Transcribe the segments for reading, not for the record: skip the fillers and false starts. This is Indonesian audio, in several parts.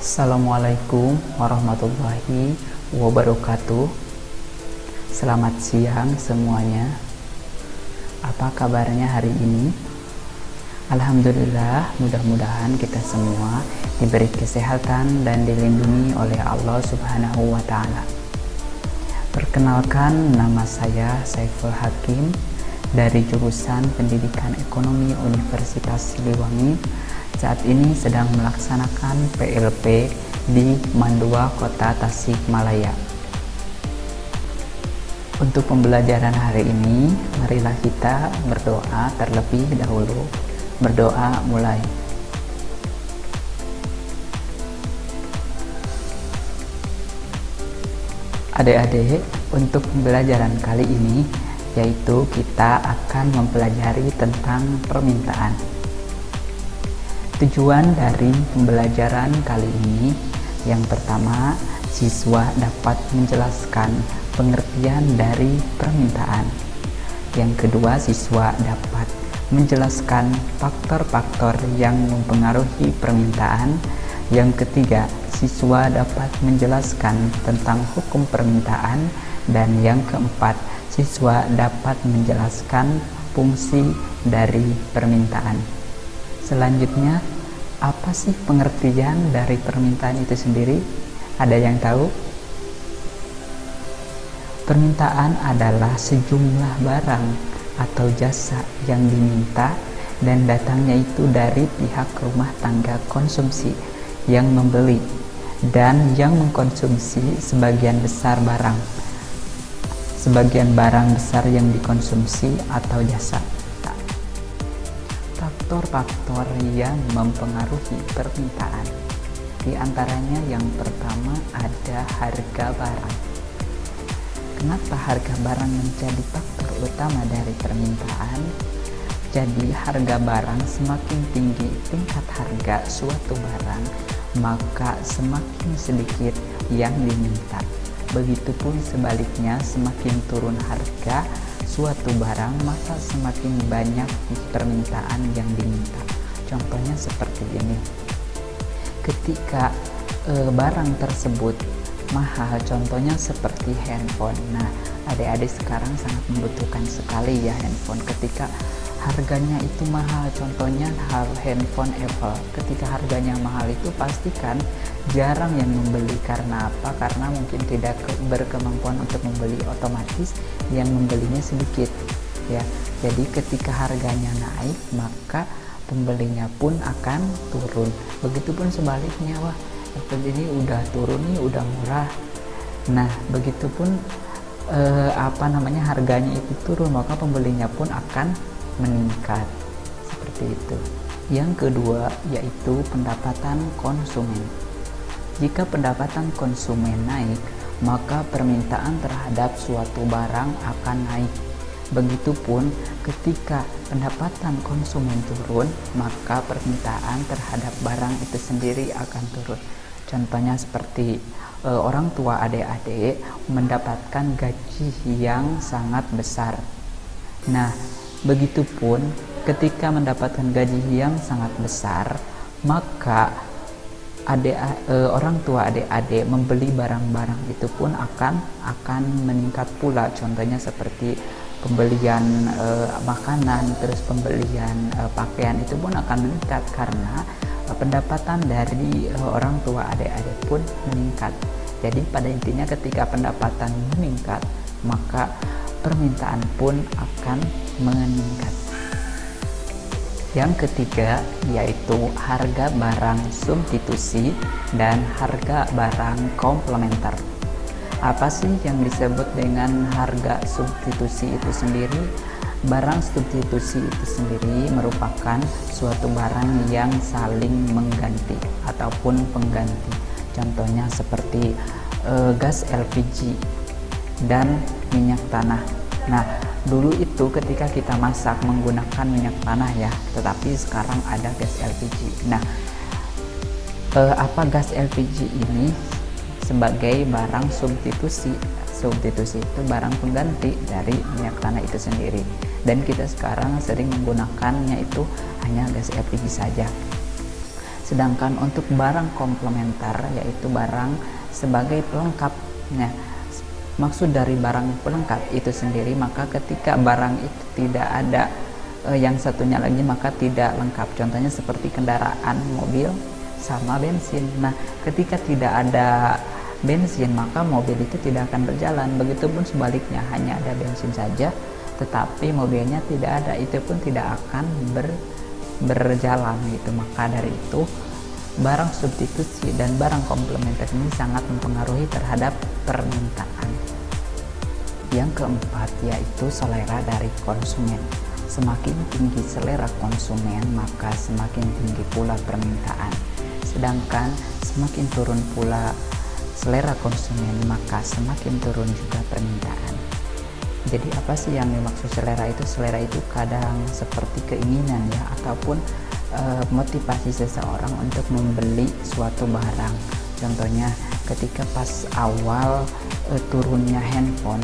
Assalamualaikum warahmatullahi wabarakatuh. Selamat siang semuanya. Apa kabarnya hari ini? Alhamdulillah, mudah-mudahan kita semua diberi kesehatan dan dilindungi oleh Allah Subhanahu wa Ta'ala. Perkenalkan, nama saya Saiful Hakim dari jurusan Pendidikan Ekonomi Universitas Siliwangi. Saat ini sedang melaksanakan PLP di Mandua, Kota Tasikmalaya. Untuk pembelajaran hari ini, marilah kita berdoa terlebih dahulu. Berdoa mulai. Adik-adik, untuk pembelajaran kali ini yaitu kita akan mempelajari tentang permintaan. Tujuan dari pembelajaran kali ini, yang pertama, siswa dapat menjelaskan pengertian dari permintaan. Yang kedua, siswa dapat menjelaskan faktor-faktor yang mempengaruhi permintaan. Yang ketiga, siswa dapat menjelaskan tentang hukum permintaan. Dan yang keempat, siswa dapat menjelaskan fungsi dari permintaan. Selanjutnya, apa sih pengertian dari permintaan itu sendiri? Ada yang tahu? Permintaan adalah sejumlah barang atau jasa yang diminta dan datangnya itu dari pihak rumah tangga konsumsi yang membeli dan yang mengkonsumsi sebagian besar barang. Sebagian barang besar yang dikonsumsi atau jasa. Faktor-faktor yang mempengaruhi permintaan. Di antaranya yang pertama ada harga barang. Kenapa harga barang menjadi faktor utama dari permintaan? Jadi harga barang semakin tinggi tingkat harga suatu barang, maka semakin sedikit yang diminta. Begitupun sebaliknya, semakin turun harga suatu barang, maka semakin banyak permintaan yang diminta. Contohnya seperti ini. Ketika barang tersebut mahal, contohnya seperti handphone. Nah, adik-adik sekarang sangat membutuhkan sekali ya handphone. Ketika harganya itu mahal, contohnya handphone Apple. Ketika harganya mahal itu pastikan jarang yang membeli. Karena apa? Karena mungkin tidak berkemampuan untuk membeli, otomatis yang membelinya sedikit ya. Jadi ketika harganya naik, maka pembelinya pun akan turun. Begitupun sebaliknya, wah Apple ini udah turun nih, udah murah. Nah, begitupun harganya itu turun, maka pembelinya pun akan meningkat. Seperti itu. Yang kedua yaitu pendapatan konsumen. Jika pendapatan konsumen naik, maka permintaan terhadap suatu barang akan naik. Begitupun ketika pendapatan konsumen turun, maka permintaan terhadap barang itu sendiri akan turun. Contohnya seperti orang tua adik-adik mendapatkan gaji yang sangat besar. Nah, begitupun ketika mendapatkan gaji yang sangat besar, maka orang tua adik-adik membeli barang-barang itu pun akan meningkat pula. Contohnya seperti pembelian makanan, terus pembelian pakaian itu pun akan meningkat karena pendapatan dari orang tua adik-adik pun meningkat. Jadi pada intinya ketika pendapatan meningkat, maka permintaan pun akan meningkat. Yang ketiga yaitu harga barang substitusi dan harga barang komplementer. Apa sih yang disebut dengan harga substitusi itu sendiri? Barang substitusi itu sendiri merupakan suatu barang yang saling mengganti ataupun pengganti. Contohnya seperti gas LPG dan minyak tanah. Nah, dulu itu ketika kita masak menggunakan minyak tanah ya, tetapi sekarang ada gas LPG. Nah, apa gas LPG ini? Sebagai barang substitusi. Substitusi itu barang pengganti dari minyak tanah itu sendiri. Dan kita sekarang sering menggunakannya itu hanya gas LPG saja. Sedangkan untuk barang komplementer yaitu barang sebagai pelengkapnya. Maksud dari barang pelengkap itu sendiri, maka ketika barang itu tidak ada yang satunya lagi maka tidak lengkap. Contohnya seperti kendaraan, mobil sama bensin. Nah, ketika tidak ada bensin maka mobil itu tidak akan berjalan. Begitupun sebaliknya, hanya ada bensin saja tetapi mobilnya tidak ada, itu pun tidak akan berjalan gitu. Maka dari itu barang substitusi dan barang komplementer ini sangat mempengaruhi terhadap permintaan. Yang keempat yaitu selera dari konsumen. Semakin tinggi selera konsumen, maka semakin tinggi pula permintaan. Sedangkan semakin turun pula selera konsumen, maka semakin turun juga permintaan. Jadi apa sih yang dimaksud selera itu? Selera itu kadang seperti keinginan ya, ataupun motivasi seseorang untuk membeli suatu barang. Contohnya ketika pas awal turunnya handphone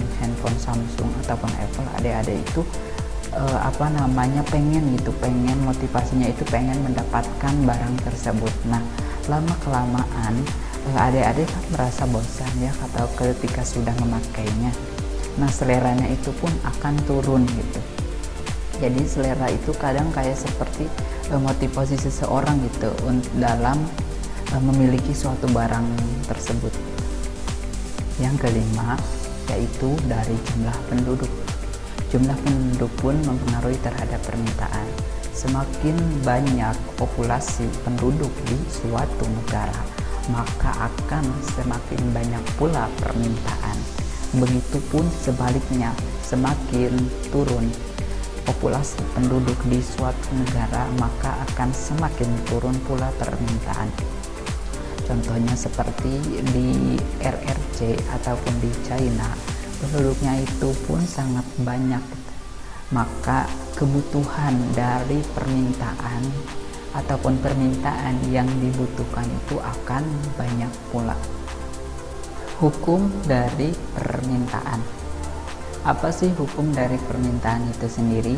Samsung ataupun Apple, adik-adik itu pengen motivasinya itu pengen mendapatkan barang tersebut. Nah, lama kelamaan adik-adik kan merasa bosan ya atau ketika sudah memakainya. Nah, seleranya itu pun akan turun gitu. Jadi selera itu kadang kayak seperti motivasi seseorang gitu dalam memiliki suatu barang tersebut. Yang kelima yaitu dari jumlah penduduk. Jumlah penduduk pun mempengaruhi terhadap permintaan. Semakin banyak populasi penduduk di suatu negara, maka akan semakin banyak pula permintaan. Begitupun sebaliknya, semakin turun populasi penduduk di suatu negara, maka akan semakin turun pula permintaan. Contohnya seperti di RRC ataupun di China, penduduknya itu pun sangat banyak, maka kebutuhan dari permintaan ataupun permintaan yang dibutuhkan itu akan banyak pula. Hukum dari permintaan. Apa sih hukum dari permintaan itu sendiri?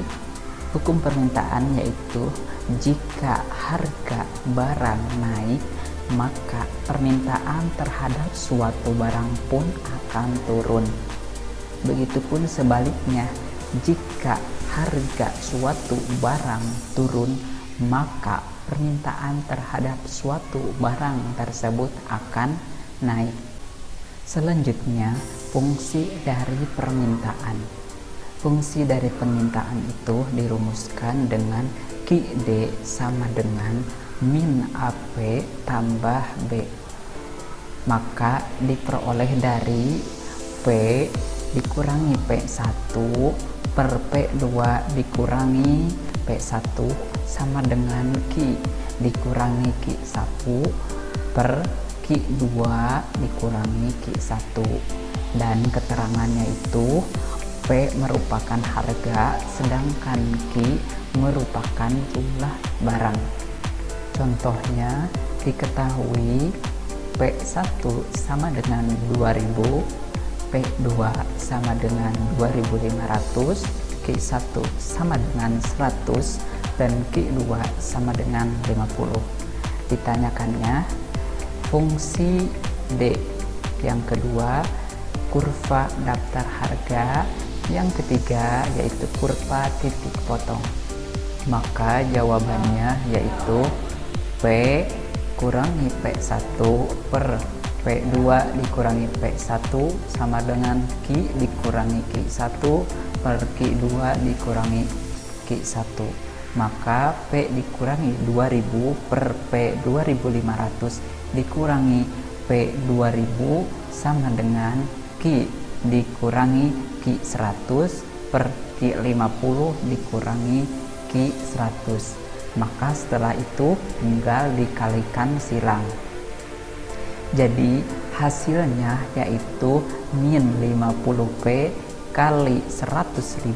Hukum permintaan yaitu jika harga barang naik, maka permintaan terhadap suatu barang pun akan turun. Begitupun sebaliknya, jika harga suatu barang turun, maka permintaan terhadap suatu barang tersebut akan naik. Selanjutnya, fungsi dari permintaan. Fungsi dari permintaan itu dirumuskan dengan QD sama dengan min AP tambah B. Maka diperoleh dari P dikurangi P1 per P2 dikurangi P1 sama dengan Q dikurangi Q1 per Q2 dikurangi Q1. Dan keterangannya itu P merupakan harga sedangkan Q merupakan jumlah barang. Contohnya diketahui P1 sama dengan 2000, P2 sama dengan 2500, Q1 sama dengan 100, dan Q2 sama dengan 50. Ditanyakannya fungsi D. Yang kedua, kurva daftar harga. Yang ketiga yaitu kurva titik potong. Maka jawabannya yaitu P kurangi P1 per P2 dikurangi P1 sama dengan Q dikurangi Q1 per Q2 dikurangi Q1. Maka P dikurangi 2000 per P 2500 dikurangi P 2000 sama dengan Q dikurangi Q 100 per Q 50 dikurangi Q 100. Maka setelah itu tinggal dikalikan silang. Jadi hasilnya yaitu min 50P kali 100.000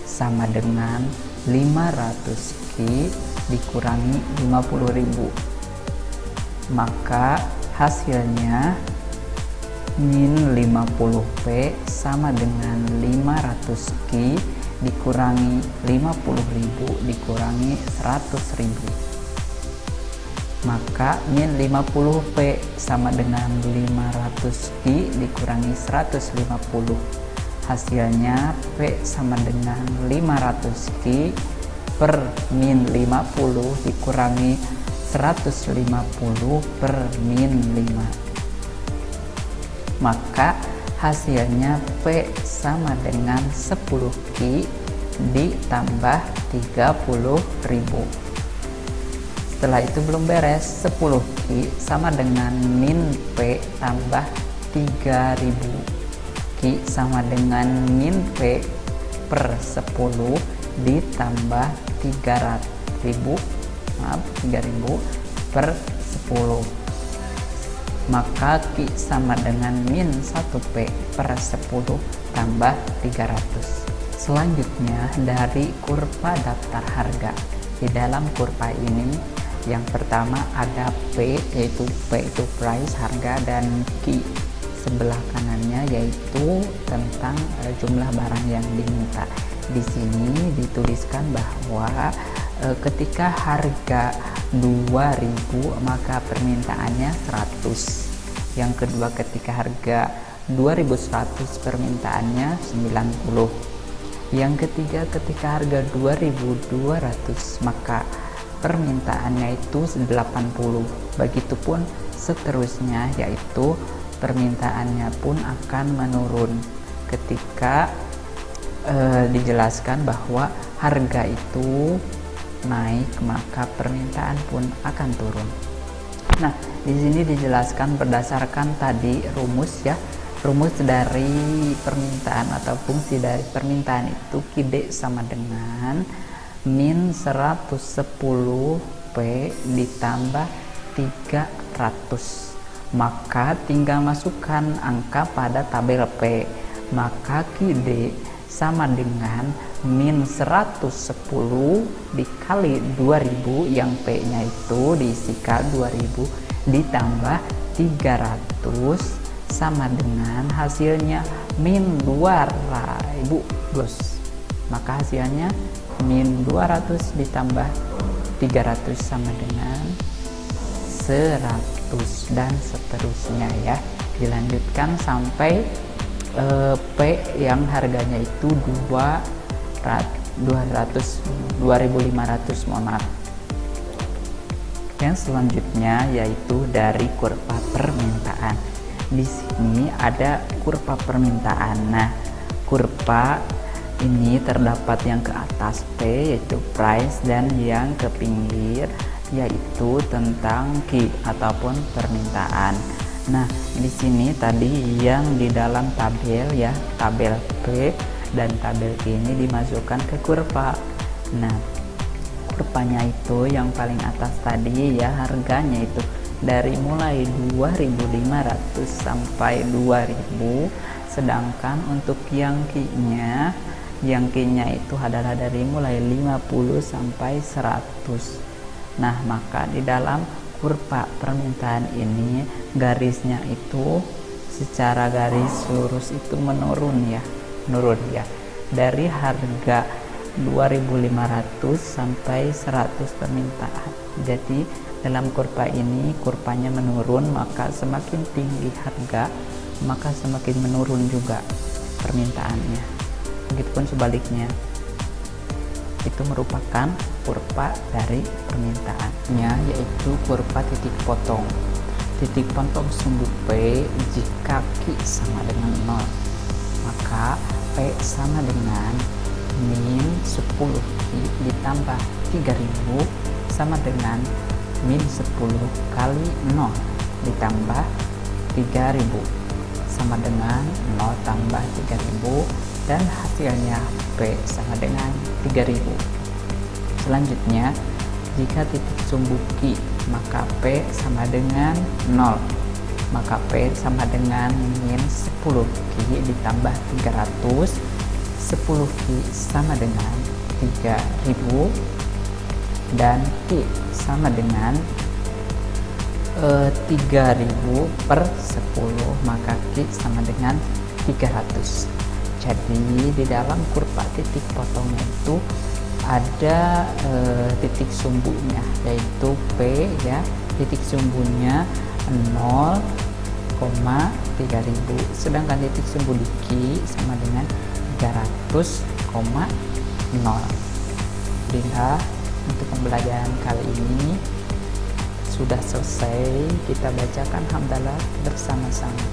sama dengan 500 Q dikurangi 50.000. Maka hasilnya min 50P sama dengan 500 Q dikurangi 50.000 dikurangi 100.000. maka min 50P sama dengan 500Q dikurangi 150. Hasilnya P sama dengan 500Q per min 50 dikurangi 150 per min 5. Maka hasilnya P sama dengan 10Q ditambah 30.000. Setelah itu belum beres, 10Q sama dengan min P tambah 3000. Q sama dengan min P per 10 ditambah 3000 per 10. Maka Q sama dengan min 1P per 10 tambah 300. Selanjutnya dari kurva daftar harga. Di dalam kurva ini yang pertama ada P, yaitu P itu price, harga, dan Q sebelah kanannya yaitu tentang jumlah barang yang diminta. Di sini dituliskan bahwa ketika harga 2000 maka permintaannya 100. Yang kedua, ketika harga 2100 permintaannya 90. Yang ketiga, ketika harga 2200 maka permintaannya itu 80. Begitupun seterusnya, yaitu permintaannya pun akan menurun ketika dijelaskan bahwa harga itu naik maka permintaan pun akan turun. Nah, di sini dijelaskan berdasarkan tadi rumus ya. Rumus dari permintaan atau fungsi dari permintaan itu Qd sama dengan min 110P ditambah 300. Maka tinggal masukkan angka pada tabel P. Maka Qd sama dengan min 110 dikali 2000, yang P nya itu diisikan 2000 ditambah 300 sama dengan hasilnya min 2000 bos. Maka hasilnya min 200 ditambah 300 sama dengan 100 dan seterusnya ya. Dilanjutkan sampai P yang harganya itu 2500, mohon maaf. Yang selanjutnya yaitu dari kurva permintaan. Di sini ada kurva permintaan. Nah, kurva ini terdapat yang ke atas P yaitu price dan yang ke pinggir yaitu tentang Q ataupun permintaan. Nah, di sini tadi yang di dalam tabel ya, tabel P dan tabel Q ini dimasukkan ke kurva. Nah, kurvanya itu yang paling atas tadi ya, harganya itu dari mulai 2500 sampai 2000, sedangkan untuk yang Q-nya itu adalah dari mulai 50 sampai 100. Nah, maka di dalam kurva permintaan ini garisnya itu secara garis lurus itu menurun ya, dari harga 2500 sampai 100 permintaan. Jadi dalam kurva ini kurvanya menurun, maka semakin tinggi harga maka semakin menurun juga permintaannya. Begitupun sebaliknya, itu merupakan kurva dari permintaannya, yaitu kurva titik potong. Titik potong sumbu P jika Q sama dengan 0, maka P sama dengan min 10Q ditambah 3000 sama dengan min 10 kali 0 ditambah 3000 sama dengan 0 tambah 3000, dan hasilnya P sama dengan 3000. Selanjutnya, jika titik sumbu Q maka P sama dengan 0, maka P sama dengan min 10Q ditambah 300. 10Q sama dengan 3000 dan Q sama dengan 3000 per 10, maka Q sama dengan 300. Jadi di dalam kurva titik potongnya itu ada titik sumbunya yaitu P ya, titik sumbunya 0,3000, sedangkan titik sumbu di Q sama dengan 300,0. Alhamdulillah, untuk pembelajaran kali ini sudah selesai. Kita bacakan hamdalah bersama-sama.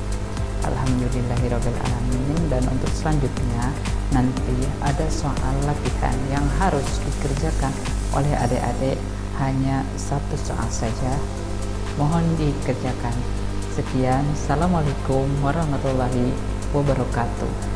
Alhamdulillahirabbil alamin. Dan untuk selanjutnya nanti ada soal latihan yang harus dikerjakan oleh adik-adik, hanya satu soal saja, mohon dikerjakan. Sekian, assalamualaikum warahmatullahi wabarakatuh.